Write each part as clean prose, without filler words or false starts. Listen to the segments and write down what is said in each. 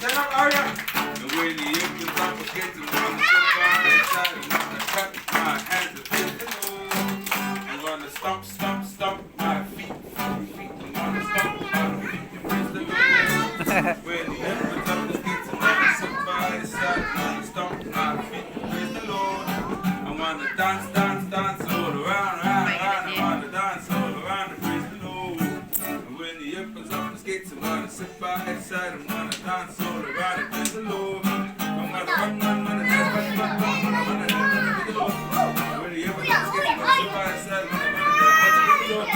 stand up, Arya. And when the infants up against the wall, sit by his side and wanna cut my hands and feel the nose. I'm gonna stomp, stomp, stomp my feet. I'm gonna stomp my feet and raise the Lord. When the infants up against the wall, sit by his side and wanna stomp my feet and praise the Lord. I wanna dance, dance, dance all around, around, around. I wanna dance all around and praise the Lord. And when the infants up the skates, I'm gonna sit by his side and wanna dance all around and praise the Lord. I'm gonna run, run, run, run, run, run, run, run, run, run, run, praise the Lord. And when the infants up the skates, I'm gonna sit by his side and wanna dance all praise the Lord.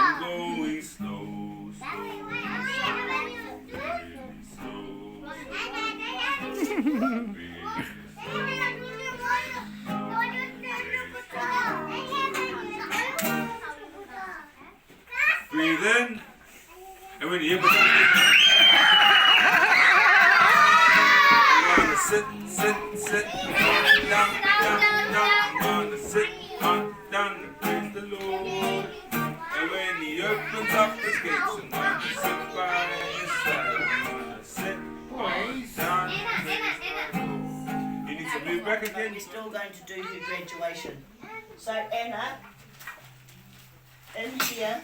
I'm going slow, breathe in, and when you I'm gonna sit, sit, down, down, down. I'm gonna sit down and praise the Lord. And when he opens up the gates, I'm gonna sit by his side. I'm gonna sit down. You need to move back again. We're still going to do her graduation. So Anna, in here,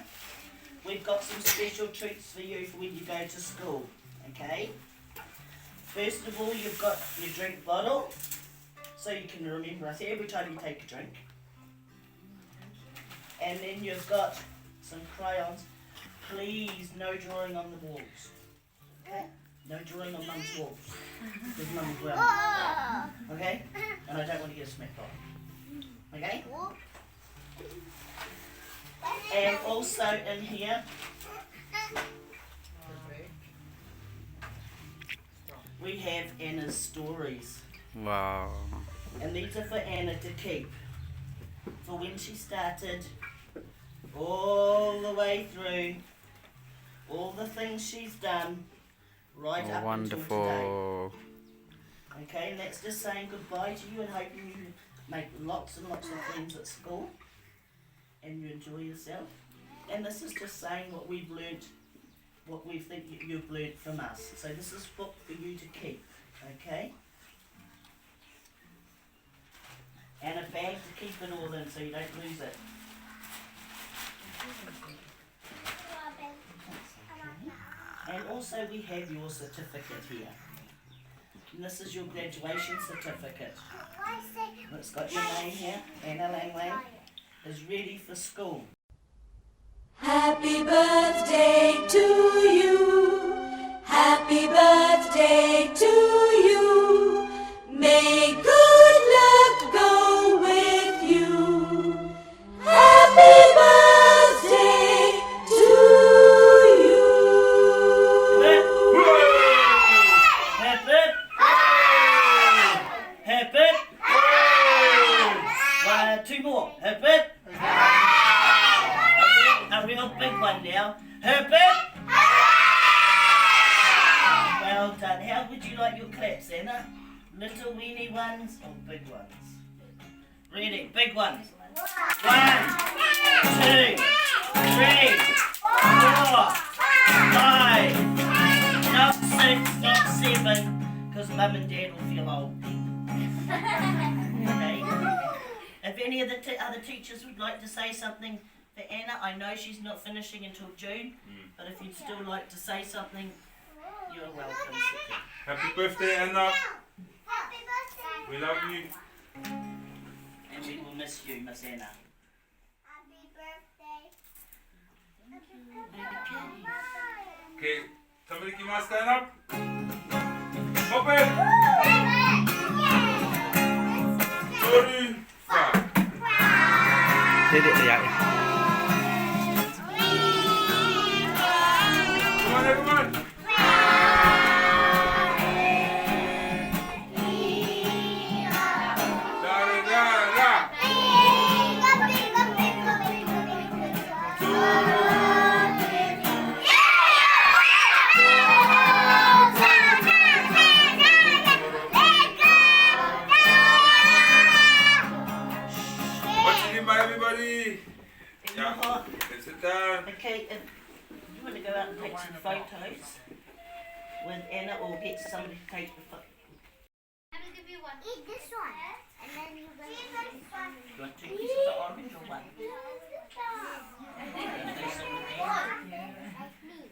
we've got some special treats for you for when you go to school, okay? First of all, you've got your drink bottle, so you can remember us every time you take a drink. And then you've got some crayons. Please, no drawing on the walls, okay? No drawing on Mum's walls, because Mum's well, okay? And I don't want to get a smack on, okay? And also in here, we have Anna's stories. Wow. And these are for Anna to keep. For when she started, all the way through, all the things she's done, right up until today. Wonderful. Okay, and that's just saying goodbye to you and hoping you make lots and lots of friends at school. And you enjoy yourself. And this is just saying what we've learnt, what we think you've learnt from us. So this is book for you to keep, okay? And a bag to keep it all in so you don't lose it. And also we have your certificate here. And this is your graduation certificate. It's got your name here, Anna Langwang. Is ready for school. Happy birthday to you. Happy birthday to you. May good luck go with you. Happy birthday to you. Hip hip. Hip hip. Two more. Hip hip. A real big one now. Hip hip. Well done. How would you like your claps, Anna? Little weeny ones or big ones? Ready? Big ones. 1, 2, 3, 4, 5. Not 6, not 7, because Mum and Dad will feel old. Okay. If any of the other teachers would like to say something for Anna, I know she's not finishing until June, but if you'd still like to say something, you're welcome. Happy birthday, Anna. Happy birthday. We love you. And we will miss you, Miss Anna. Happy birthday. Okay, somebody keep my stand up. Open. 3, 5. Dedek dia. Come on, everyone. with Anna or get somebody to take the photo. I'm gonna give you one. Eat this one. And then you bring this one. You want 2 pieces of orange or one? Like me.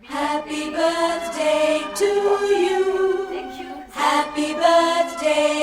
Happy birthday to you. Happy birthday